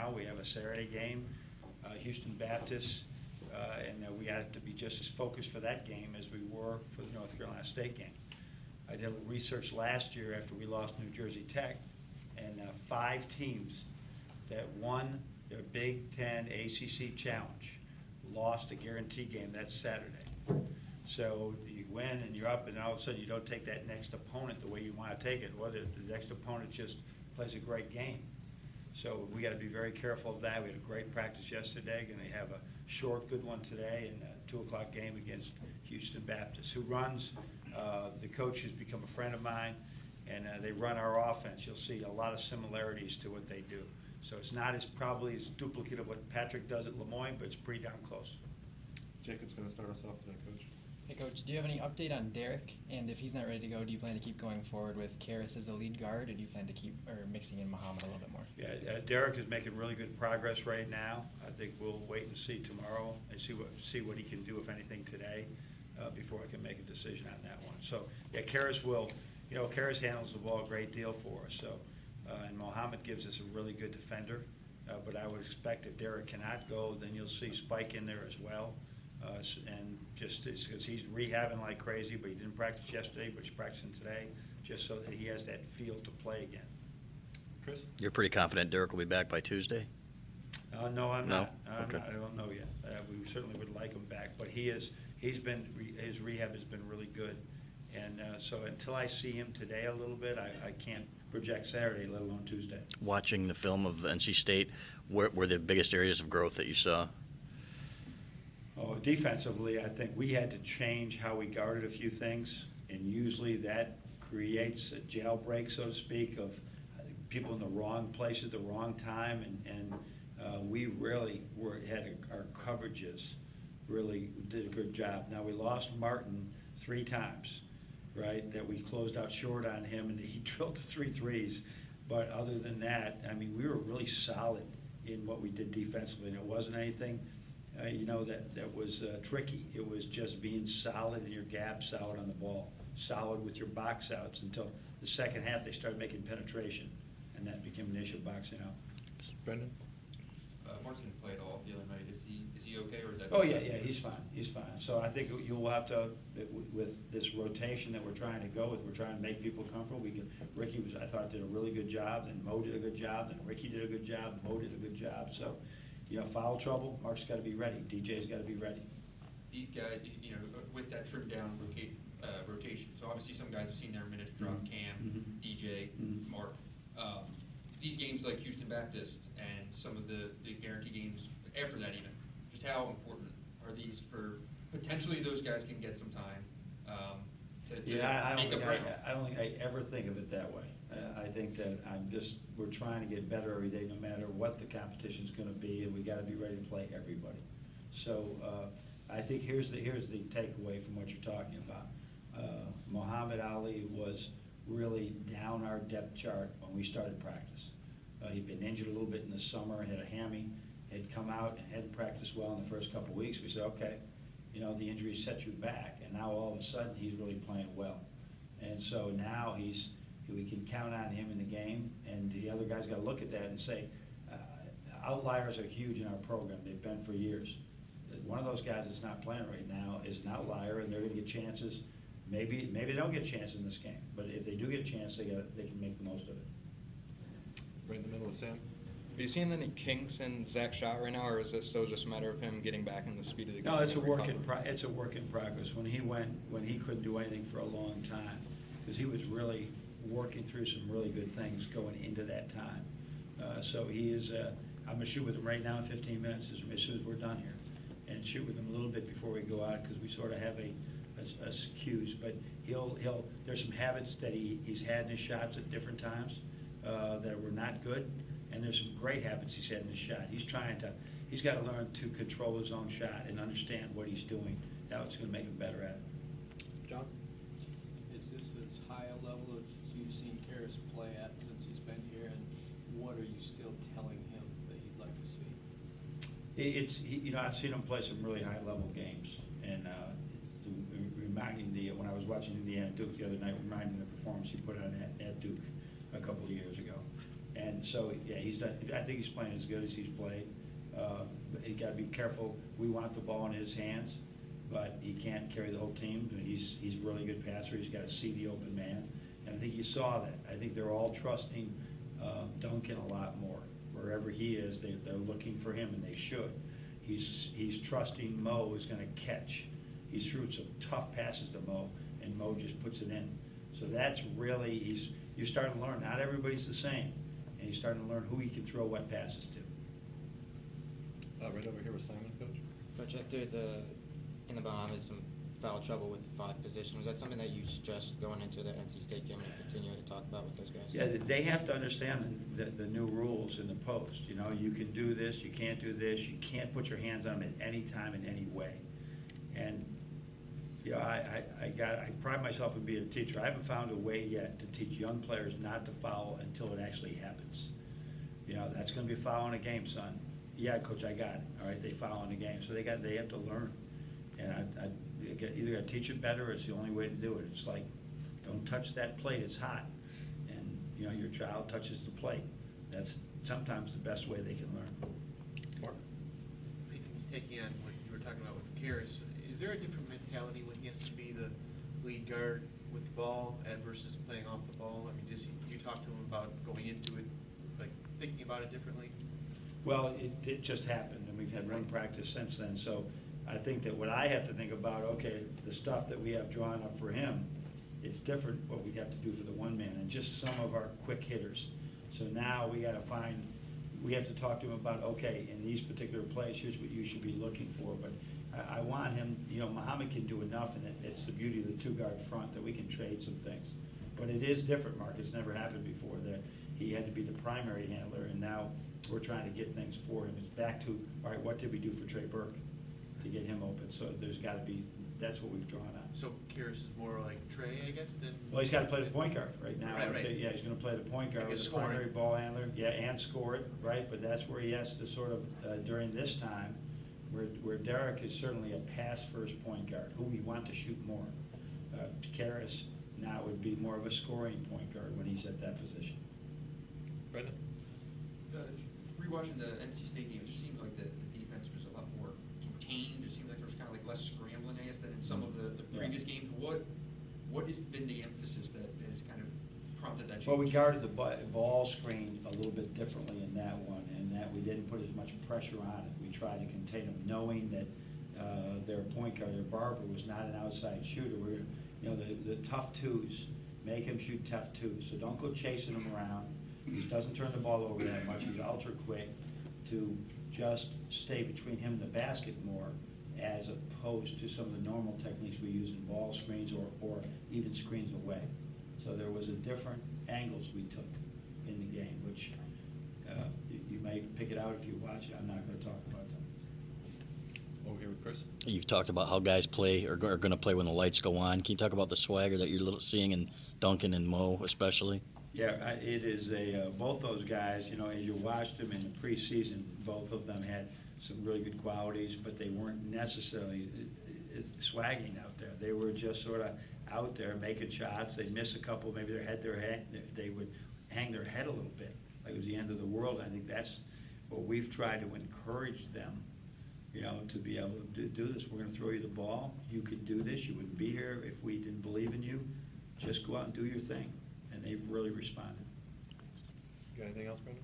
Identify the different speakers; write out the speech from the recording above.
Speaker 1: now. We have a Saturday game, Houston Baptist, and we have to be just as focused for that game as we were for the North Carolina State game. I did a little research last year after we lost New Jersey Tech, and 5 teams that won their Big Ten ACC Challenge lost a guarantee game that Saturday. So you win and you're up, and all of a sudden you don't take that next opponent the way you want to take it, or the next opponent just plays a great game. So we got to be very careful of that. We had a great practice yesterday. Going to have a short, good one today, and a 2 o'clock game against Houston Baptist, who runs. The coach has become a friend of mine, and they run our offense. You'll see a lot of similarities to what they do. So it's not as probably as duplicate of what Patrick does at Lemoyne, but it's pretty darn close.
Speaker 2: Jacob's going to start us off today, Coach.
Speaker 3: Hey, Coach, do you have any update on Derek? And if he's not ready to go, do you plan to keep going forward with Karras as the lead guard, or do you plan to keep mixing in Muhammad a little bit more?
Speaker 1: Yeah, Derek is making really good progress right now. I think we'll wait and see tomorrow and see what he can do, if anything, today, before I can make a decision on that one. So, yeah, Karras will, Karras handles the ball a great deal for us. So, and Muhammad gives us a really good defender. But I would expect if Derek cannot go, then you'll see Spike in there as well. And just because he's rehabbing like crazy, but he didn't practice yesterday, but he's practicing today, just so that he has that field to play again.
Speaker 2: Chris?
Speaker 4: You're pretty confident Derek will be back by Tuesday?
Speaker 1: No, I'm
Speaker 4: No?
Speaker 1: not.
Speaker 4: Okay.
Speaker 1: I don't know yet. We certainly would like him back, but his rehab has been really good. And so until I see him today a little bit, I can't project Saturday, let alone Tuesday.
Speaker 4: Watching the film of NC State, where were the biggest areas of growth that you saw?
Speaker 1: Oh, defensively, I think we had to change how we guarded a few things, and usually that creates a jailbreak, so to speak, of people in the wrong place at the wrong time, and we really had our coverages really did a good job. Now, we lost Martin 3 times, right, that we closed out short on him, and he drilled 3 threes. But other than that, I mean, we were really solid in what we did defensively, and it wasn't anything that was tricky. It was just being solid in your gap, solid on the ball, solid with your box outs until the second half they started making penetration, and that became an issue boxing out.
Speaker 2: Brendan?
Speaker 5: Mark didn't play at all the other night. Is he okay, or is that?
Speaker 1: Oh, yeah, he's fine. He's fine. So I think you'll have to, with this rotation that we're trying to go with, we're trying to make people comfortable. Ricky I thought, did a really good job, and Mo did a good job, and Ricky did a good job, Mo did a good job. So, foul trouble, Mark's got to be ready. DJ's got to be ready.
Speaker 5: These guys, with that trimmed down rotation, so obviously some guys have seen their minutes drop, Cam, DJ, Mark. These games like Houston Baptist and some of the guarantee games after that even, just how important are these for potentially those guys can get some time to make a break?
Speaker 1: I don't think I ever think of it that way. I think that we're trying to get better every day, no matter what the competition's going to be, and we got to be ready to play everybody. So I think here's the takeaway from what you're talking about. Muhammad Ali was really down our depth chart when we started practice. He'd been injured a little bit in the summer, had a hammy, had come out and hadn't practiced well in the first couple of weeks. We said, okay, the injury set you back, and now all of a sudden he's really playing well. And so now we can count on him in the game, and the other guys got to look at that and say, outliers are huge in our program. They've been for years. One of those guys that's not playing right now is an outlier, and they're going to get chances. Maybe they don't get a chance in this game, but if they do get a chance, they can make the most of it.
Speaker 2: Right in the middle of Sam.
Speaker 6: Are you seeing any kinks in Zach's shot right now, or is this still just a matter of him getting back in the speed of the game?
Speaker 1: No, it's a work in progress. When he couldn't do anything for a long time, because he was really working through some really good things going into that time. So he is. I'm gonna shoot with him right now in 15 minutes as soon as we're done here, and shoot with him a little bit before we go out, because we sort of have a cues. But there's some habits that he's had in his shots at different times that were not good, and there's some great habits he's had in his shot. He's got to learn to control his own shot and understand what he's doing. Now it's going to make him better at it.
Speaker 2: John?
Speaker 7: Is this as high a level as you've seen Karras play at since he's been here, and what are you still telling him that you'd like to see?
Speaker 1: I've seen him play some really high-level games, and when I was watching Indiana Duke the other night, reminding the performance he put on at Duke a couple of years ago. And so, yeah, he's done, I think he's playing as good as he's played. But you gotta be careful, we want the ball in his hands, but he can't carry the whole team. He's a really good passer, he's got to see the open man, and I think you saw that. I think they're all trusting Duncan a lot more. Wherever he is, they're looking for him, and they should. He's trusting Mo is gonna catch. He's threw some tough passes to Mo, and Mo just puts it in. So that's really, you're starting to learn, not everybody's the same, and you're starting to learn who he can throw what passes to.
Speaker 2: Right over here with Simon, Coach.
Speaker 8: Coach, after in the Bahamas, some foul trouble with 5 position, was that something that you stressed going into the NC State game and continue to talk about with those guys?
Speaker 1: Yeah, they have to understand the new rules in the post. You know, you can do this, you can't do this, you can't put your hands on them at any time in any way. And, you know, I pride myself in being a teacher. I haven't found a way yet to teach young players not to foul until it actually happens. You know, that's gonna be a foul in a game, son. Yeah, coach, I got it. All right, they foul in the game, so they have to learn. And I either got to teach it better, or it's the only way to do it. It's like, don't touch that plate, it's hot. And, you know, your child touches the plate. That's sometimes the best way they can learn.
Speaker 2: Mark?
Speaker 9: Taking on what you were talking about with Karras, is there a different mentality when he has to be the lead guard with the ball versus playing off the ball? I mean, you talk to him about going into it, like thinking about it differently?
Speaker 1: Well, it just happened, and we've had one practice since then, so I think that what I have to think about, okay, the stuff that we have drawn up for him, it's different what we have to do for the one man, and just some of our quick hitters. So now we have to talk to him about, okay, in these particular plays, here's what you should be looking for, but I want him, you know, Muhammad can do enough, and it's the beauty of the 2-guard front that we can trade some things. But it is different, Mark, it's never happened before, that he had to be the primary handler, and now we're trying to get things for him. It's back to, all right, what did we do for Trey Burke to get him open? So there's got to be, that's what we've drawn on.
Speaker 9: So Karras is more like Trey, I guess, than...
Speaker 1: Well, he's got to play the point guard right now.
Speaker 9: Right,
Speaker 1: I would say,
Speaker 9: right.
Speaker 1: yeah, he's going to play the point guard
Speaker 9: Like
Speaker 1: with
Speaker 9: a
Speaker 1: the
Speaker 9: scoring.
Speaker 1: primary ball handler, yeah, and score it, right? But that's where he has to sort of, during this time, where Derek is certainly a pass-first point guard, who we want to shoot more. Karras now would be more of a scoring point guard when he's at that position.
Speaker 2: Brendan?
Speaker 5: Rewatching the NC State game, it just seemed like the defense was a lot more contained. It seemed like there was kind of like less scrambling, I guess, than in some of the previous games. What has been the emphasis that has kind of prompted that change?
Speaker 1: Well, we guarded the ball screen a little bit differently in that one, and that we didn't put as much pressure on it. We tried to contain them, knowing that their point guard, their Barber, was not an outside shooter. We're, you know, the tough twos, make him shoot tough twos. So don't go chasing him around. He doesn't turn the ball over that much. He's ultra quick, to just stay between him and the basket more, as opposed to some of the normal techniques we use in ball screens or even screens away. So there was a different angles we took in the game, which you may pick it out if you watch it. I'm not going to talk about that.
Speaker 2: Over here with Chris.
Speaker 4: You've talked about how guys play or are going to play when the lights go on. Can you talk about the swagger that you're seeing in Duncan and Mo especially?
Speaker 1: Yeah, it is both those guys, you know, as you watched them in the preseason, both of them had some really good qualities, but they weren't necessarily swagging out there. They were just sort of out there making shots. They'd miss a couple, maybe they would hang their head a little bit, like it was the end of the world. I think that's what we've tried to encourage them, you know, to be able to do this. We're going to throw you the ball. You can do this. You wouldn't be here if we didn't believe in you. Just go out and do your thing. And they've really responded.
Speaker 2: You got anything else, Brendan?